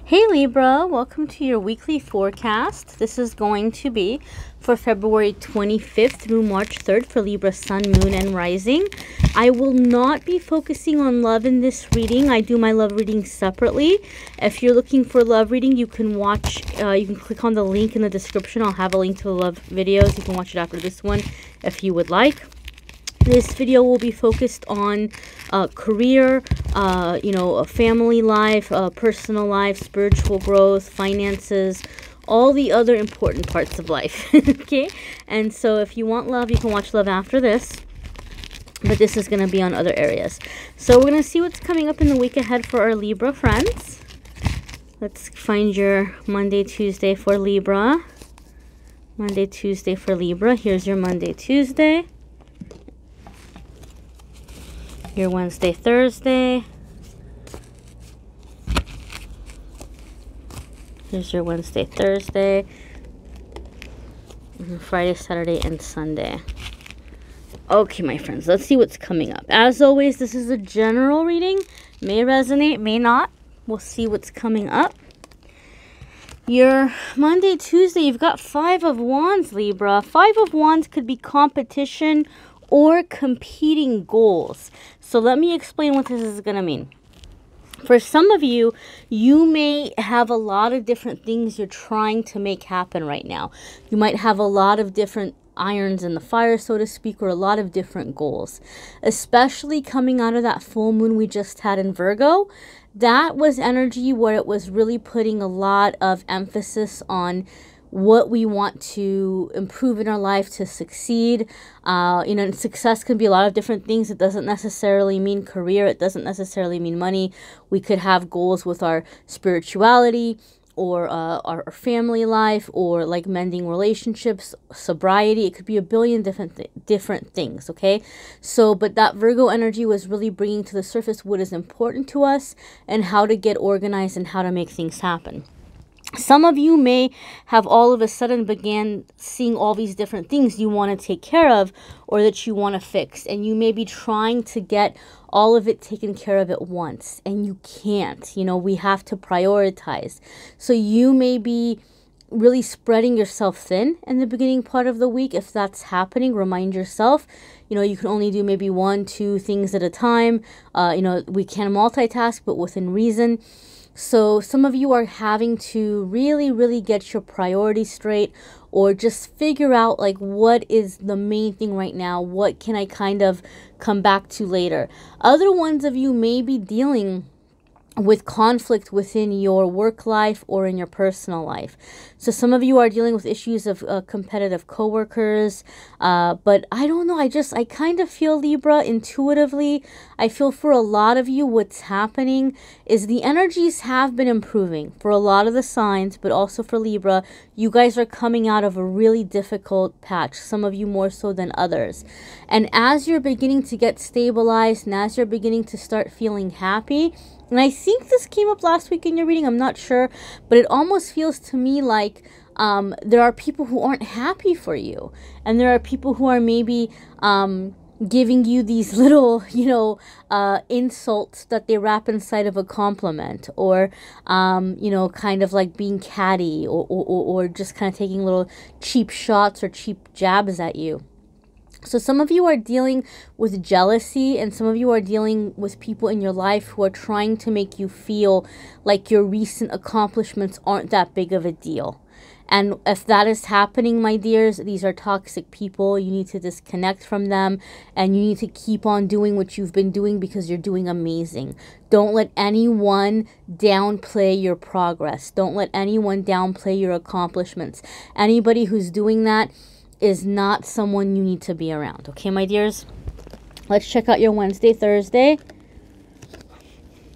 Hey Libra, welcome to your weekly forecast. This is going to be for February 25th through March 3rd for Libra Sun, Moon, and Rising. I will not be focusing on love in this reading. I do my love reading separately. If you're looking for love reading, you can watch, you can click on the link in the description. I'll have a link to the love videos. You can watch it after this one if you would like. This video will be focused on career, family life, personal life, spiritual growth, finances, all the other important parts of life. Okay? And so if you want love, you can watch love after this. But this is going to be on other areas. So we're going to see what's coming up in the week ahead for our Libra friends. Let's find your Monday, Tuesday for Libra. Monday, Tuesday for Libra. Here's your Monday, Tuesday. Your Wednesday, Thursday. Here's your Wednesday, Thursday. And Friday, Saturday, and Sunday. Okay, my friends, let's see what's coming up. As always, this is a general reading. May resonate, may not. We'll see what's coming up. Your Monday, Tuesday, you've got 5 of Wands, Libra. 5 of Wands could be competition or competing goals. So let me explain what this is going to mean. For some of you, you may have a lot of different things you're trying to make happen right now. You might have a lot of different irons in the fire, so to speak, or a lot of different goals. Especially coming out of that full moon we just had in Virgo. That was energy where it was really putting a lot of emphasis on what we want to improve in our life to succeed. And success can be a lot of different things. It doesn't necessarily mean career. It doesn't necessarily mean money. We could have goals with our spirituality or our family life, or like mending relationships, sobriety. It could be a billion different things, okay? So, but that Virgo energy was really bringing to the surface what is important to us and how to get organized and how to make things happen. Some of you may have all of a sudden began seeing all these different things you want to take care of or that you want to fix. And you may be trying to get all of it taken care of at once. And you can't. You know, we have to prioritize. So you may be really spreading yourself thin in the beginning part of the week. If that's happening, remind yourself, you can only do maybe 1, 2 things at a time. We can multitask, but within reason. So some of you are having to really get your priorities straight, or just figure out like what is the main thing right now. What can I kind of come back to later? Other ones of you may be dealing with conflict within your work life or in your personal life. So some of you are dealing with issues of competitive coworkers, but I don't know, I kind of feel, Libra, intuitively, I feel for a lot of you what's happening is the energies have been improving for a lot of the signs, but also for Libra, you guys are coming out of a really difficult patch, some of you more so than others. And as you're beginning to get stabilized and as you're beginning to start feeling happy, and I think this came up last week in your reading, I'm not sure, but it almost feels to me like there are people who aren't happy for you. And there are people who are maybe giving you these little, insults that they wrap inside of a compliment. Or, kind of like being catty or just kind of taking little cheap shots or cheap jabs at you. So some of you are dealing with jealousy, and some of you are dealing with people in your life who are trying to make you feel like your recent accomplishments aren't that big of a deal. And if that is happening, my dears, these are toxic people. You need to disconnect from them, and you need to keep on doing what you've been doing because you're doing amazing. Don't let anyone downplay your progress. Don't let anyone downplay your accomplishments. Anybody who's doing that is not someone you need to be around. Okay, my dears? Let's check out your Wednesday, Thursday.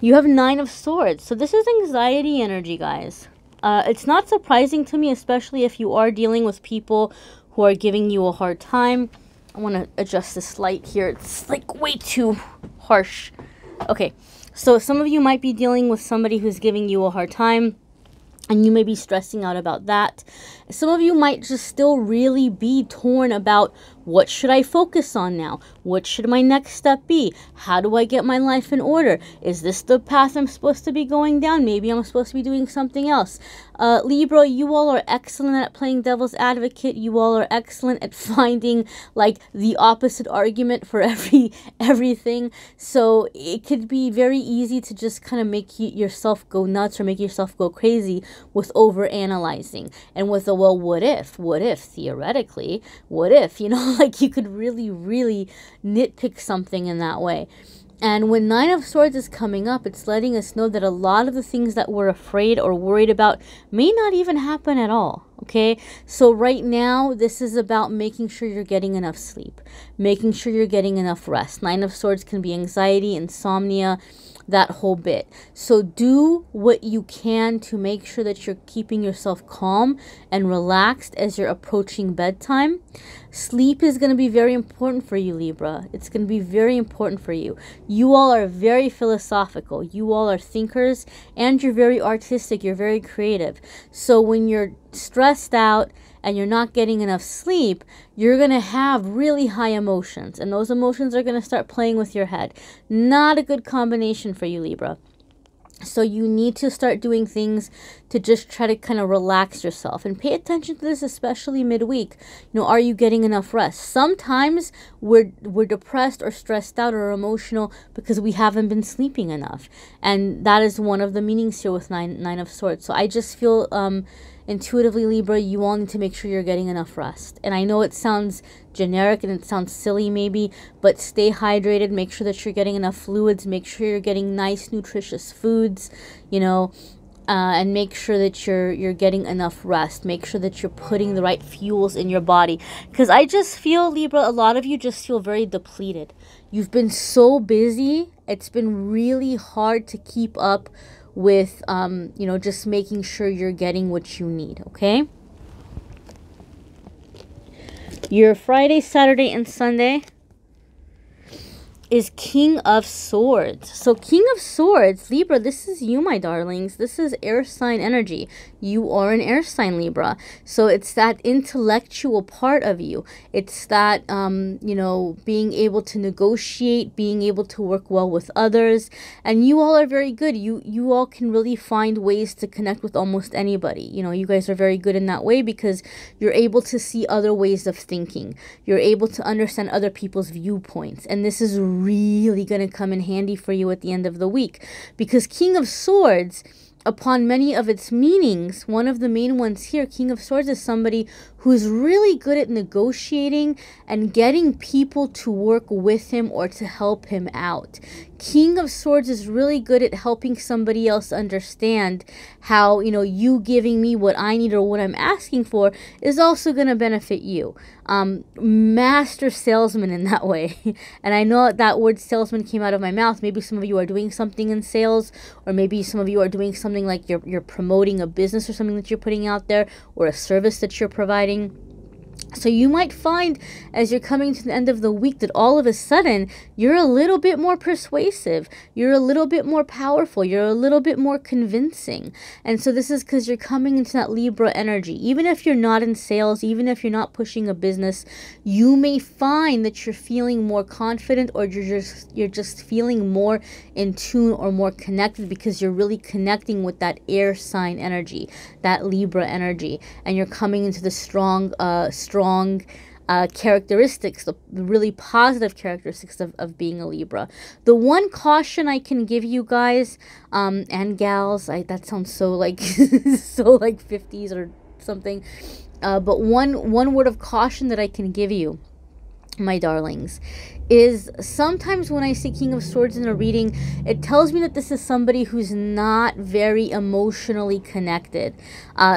You have 9 of Swords. So this is anxiety energy, guys. It's not surprising to me, especially if you are dealing with people who are giving you a hard time. I want to adjust this light here. It's like way too harsh. Okay, so some of you might be dealing with somebody who's giving you a hard time, and you may be stressing out about that. Some of you might just still really be torn about, what should I focus on now? What should my next step be? How do I get my life in order? Is this the path I'm supposed to be going down? Maybe I'm supposed to be doing something else. Libra, you all are excellent at playing devil's advocate. You all are excellent at finding like the opposite argument for everything. So it could be very easy to just kind of make yourself go nuts or make yourself go crazy with over analyzing and with a, well, what if theoretically, what if, you know, like you could really nitpick something in that way. And when Nine of Swords is coming up, it's letting us know that a lot of the things that we're afraid or worried about may not even happen at all, okay? So right now, this is about making sure you're getting enough sleep, making sure you're getting enough rest. Nine of Swords can be anxiety, insomnia, that whole bit. So do what you can to make sure that you're keeping yourself calm and relaxed as you're approaching bedtime. Sleep is going to be very important for you, Libra. It's going to be very important for you. You all are very philosophical. You all are thinkers, and you're very artistic. You're very creative. So when you're stressed out and you're not getting enough sleep, you're going to have really high emotions, and those emotions are going to start playing with your head. Not a good combination for you, Libra. So you need to start doing things to just try to kind of relax yourself, and pay attention to this, especially midweek. You know, are you getting enough rest? Sometimes we're depressed or stressed out or emotional because we haven't been sleeping enough, and that is one of the meanings here with Nine of Swords. So I just feel intuitively, Libra, you all need to make sure you're getting enough rest. And I know it sounds generic and it sounds silly maybe, but stay hydrated, make sure that you're getting enough fluids, make sure you're getting nice nutritious foods, you know, and make sure that you're getting enough rest. Make sure that you're putting the right fuels in your body, because I just feel, Libra, a lot of you just feel very depleted. You've been so busy, it's been really hard to keep up with you know, just making sure you're getting what you need, okay? Your Friday, Saturday, and Sunday is King of Swords. So King of Swords, Libra, this is you, my darlings. This is air sign energy. You are an air sign, Libra. So it's that intellectual part of you. It's that, you know, being able to negotiate, being able to work well with others. And you all are very good. You all can really find ways to connect with almost anybody. You know, you guys are very good in that way because you're able to see other ways of thinking. You're able to understand other people's viewpoints. And this is really going to come in handy for you at the end of the week, because King of Swords, upon many of its meanings, one of the main ones here, King of Swords is somebody who's really good at negotiating and getting people to work with him or to help him out. King of Swords is really good at helping somebody else understand how, you know, you giving me what I need or what I'm asking for is also going to benefit you. Master salesman in that way. And I know that word salesman came out of my mouth. Maybe some of you are doing something in sales, or maybe some of you are doing something like you're promoting a business or something that you're putting out there, or a service that you're providing. So you might find as you're coming to the end of the week that all of a sudden you're a little bit more persuasive, you're a little bit more powerful, you're a little bit more convincing. And so this is because you're coming into that Libra energy. Even if you're not in sales, even if you're not pushing a business, you may find that you're feeling more confident, or you're just feeling more in tune or more connected, because you're really connecting with that air sign energy, that Libra energy, and you're coming into the strong characteristics, the really positive characteristics of being a Libra. The one caution I can give you guys, and gals, that sounds so like so like 50s or something, but one word of caution that I can give you, my darlings, is sometimes when I see King of Swords in a reading, it tells me that this is somebody who's not very emotionally connected.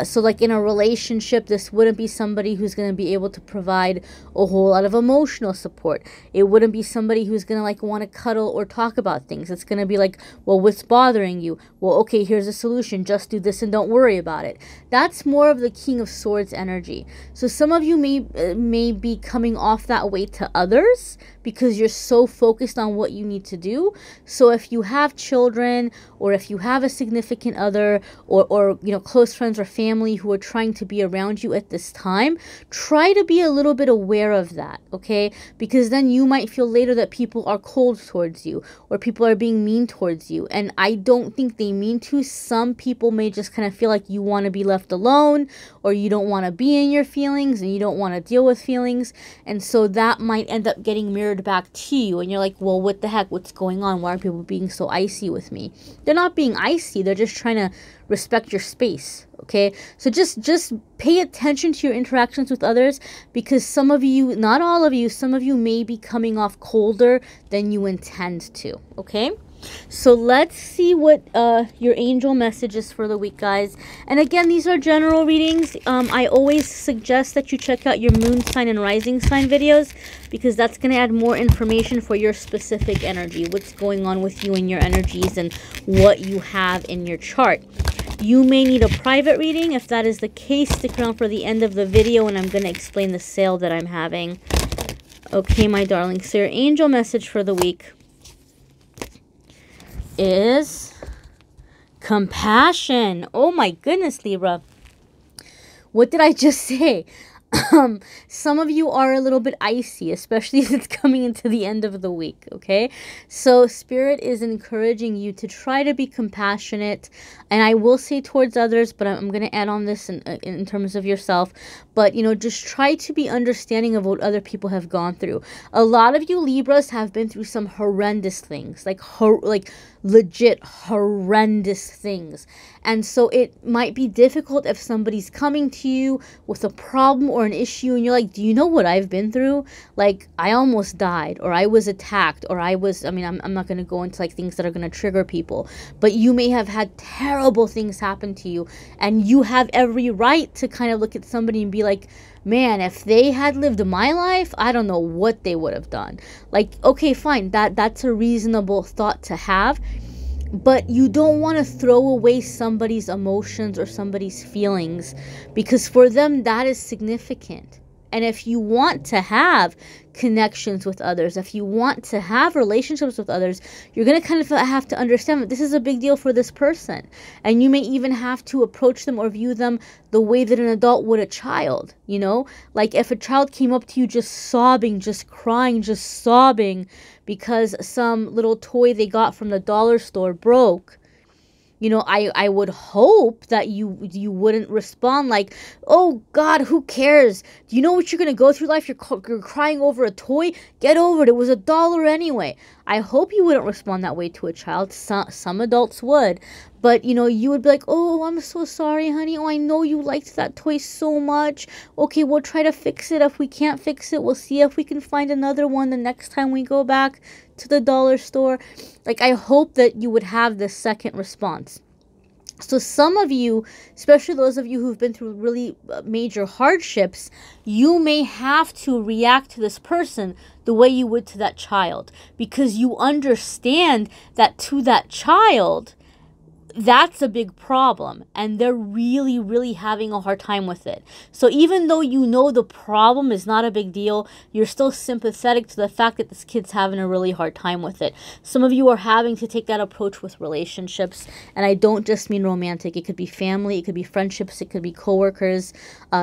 So like in a relationship, this wouldn't be somebody who's going to be able to provide a whole lot of emotional support. It wouldn't be somebody who's going to like want to cuddle or talk about things. It's going to be like, well, what's bothering you? Well, okay, here's a solution. Just do this and don't worry about it. That's more of the King of Swords energy. So some of you may be coming off that way relate to others because you're so focused on what you need to do. So if you have children, or if you have a significant other, or you know, close friends or family who are trying to be around you at this time, try to be a little bit aware of that, okay? Because then you might feel later that people are cold towards you, or people are being mean towards you. And I don't think they mean to. Some people may just kind of feel like you want to be left alone, or you don't want to be in your feelings, and you don't want to deal with feelings. And so that might end up getting mirrored back to you, and you're like, well, what the heck, what's going on? Why are people being so icy with me? They're not being icy, they're just trying to respect your space, okay? So just pay attention to your interactions with others, because some of you, not all of you, some of you may be coming off colder than you intend to, okay? So let's see what your angel message is for the week, guys. And again, these are general readings. I always suggest that you check out your moon sign and rising sign videos, because that's going to add more information for your specific energy, what's going on with you and your energies and what you have in your chart. You may need a private reading. If that is the case, stick around for the end of the video, and I'm going to explain the sale that I'm having. Okay, my darling. So your angel message for the week is compassion. Oh my goodness, Libra. What did I just say? Some of you are a little bit icy, especially if it's coming into the end of the week, okay? So Spirit is encouraging you to try to be compassionate, and I will say towards others, but I'm going to add on this in terms of yourself. But, you know, just try to be understanding of what other people have gone through. A lot of you Libras have been through some horrendous things, like legit horrendous things. And so it might be difficult if somebody's coming to you with a problem or an issue, and you're like, do you know what I've been through? Like, I almost died, or I was attacked, or I'm not going to go into like things that are going to trigger people, but you may have had terrible things happen to you, and you have every right to kind of look at somebody and be like, man, if they had lived my life, I don't know what they would have done. Like, okay, fine, that's a reasonable thought to have, but you don't want to throw away somebody's emotions or somebody's feelings, because for them that is significant. And if you want to have connections with others, if you want to have relationships with others, you're going to kind of have to understand that this is a big deal for this person. And you may even have to approach them or view them the way that an adult would a child, you know? Like if a child came up to you just sobbing, just crying, just sobbing because some little toy they got from the dollar store broke, you know, I would hope that you wouldn't respond like, oh God, who cares? Do you know what you're going to go through life? You're crying over a toy? Get over it. It was $1 anyway. I hope you wouldn't respond that way to a child. Some adults would. But, you know, you would be like, oh, I'm so sorry, honey. Oh, I know you liked that toy so much. Okay, we'll try to fix it. If we can't fix it, we'll see if we can find another one the next time we go back to the dollar store. Like, I hope that you would have this second response. So some of you, especially those of you who've been through really major hardships, you may have to react to this person the way you would to that child, because you understand that to that child, that's a big problem, and they're really, really having a hard time with it. So even though you know the problem is not a big deal, you're still sympathetic to the fact that this kid's having a really hard time with it. Some of you are having to take that approach with relationships, and I don't just mean romantic. It could be family, it could be friendships, it could be coworkers,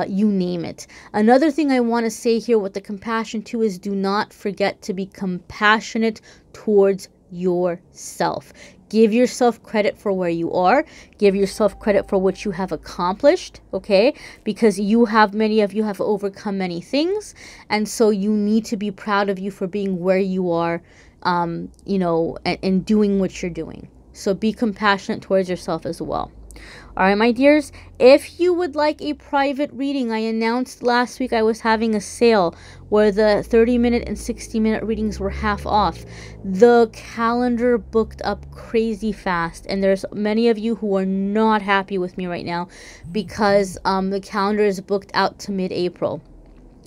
you name it. Another thing I want to say here with the compassion too is do not forget to be compassionate towards yourself. Give yourself credit for where you are. Give yourself credit for what you have accomplished, okay? Because many of you have overcome many things. And so you need to be proud of you for being where you are, you know, and doing what you're doing. So be compassionate towards yourself as well. All right, my dears, if you would like a private reading, I announced last week I was having a sale where the 30-minute and 60-minute readings were half off. The calendar booked up crazy fast, and there's many of you who are not happy with me right now because the calendar is booked out to mid-April.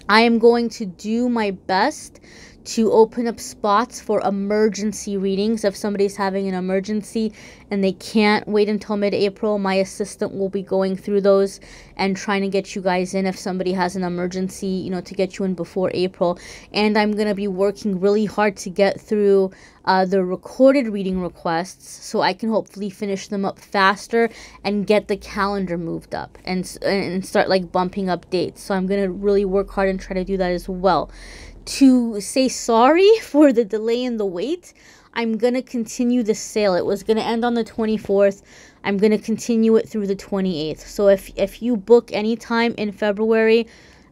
I am going to do my best to open up spots for emergency readings. If somebody's having an emergency and they can't wait until mid-April, my assistant will be going through those and trying to get you guys in if somebody has an emergency, you know, to get you in before April. And I'm going to be working really hard to get through the recorded reading requests so I can hopefully finish them up faster and get the calendar moved up and start like bumping up dates. So I'm going to really work hard and try to do that as well. To say sorry for the delay in the wait, I'm going to continue the sale. It was going to end on the 24th. I'm going to continue it through the 28th. So if you book anytime in February,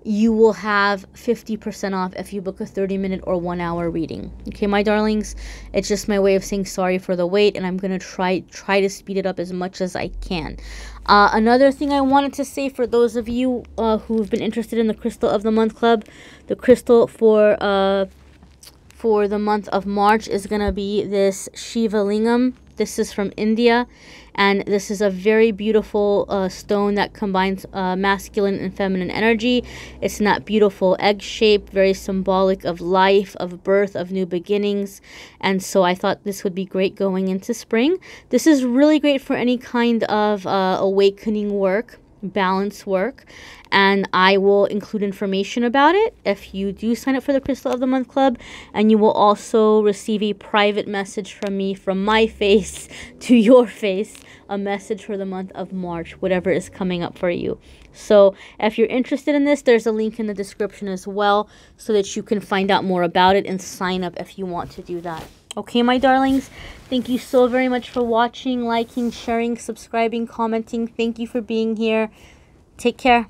you will have 50% off if you book a 30-minute or 1-hour reading. Okay, my darlings, it's just my way of saying sorry for the wait, and I'm going to try to speed it up as much as I can. Another thing I wanted to say for those of you who've been interested in the Crystal of the Month Club, the crystal for the month of March is going to be this Shiva Lingam. This is from India, and this is a very beautiful stone that combines masculine and feminine energy. It's in that beautiful egg shape, very symbolic of life, of birth, of new beginnings. And so I thought this would be great going into spring. This is really great for any kind of awakening work, balance work, and I will include information about it if you do sign up for the Crystal of the Month Club, and you will also receive a private message from me, from my face to your face, a message for the month of March, whatever is coming up for you. So if you're interested in this, there's a link in the description as well so that you can find out more about it and sign up if you want to do that. Okay, my darlings, thank you so very much for watching, liking, sharing, subscribing, commenting. Thank you for being here. Take care.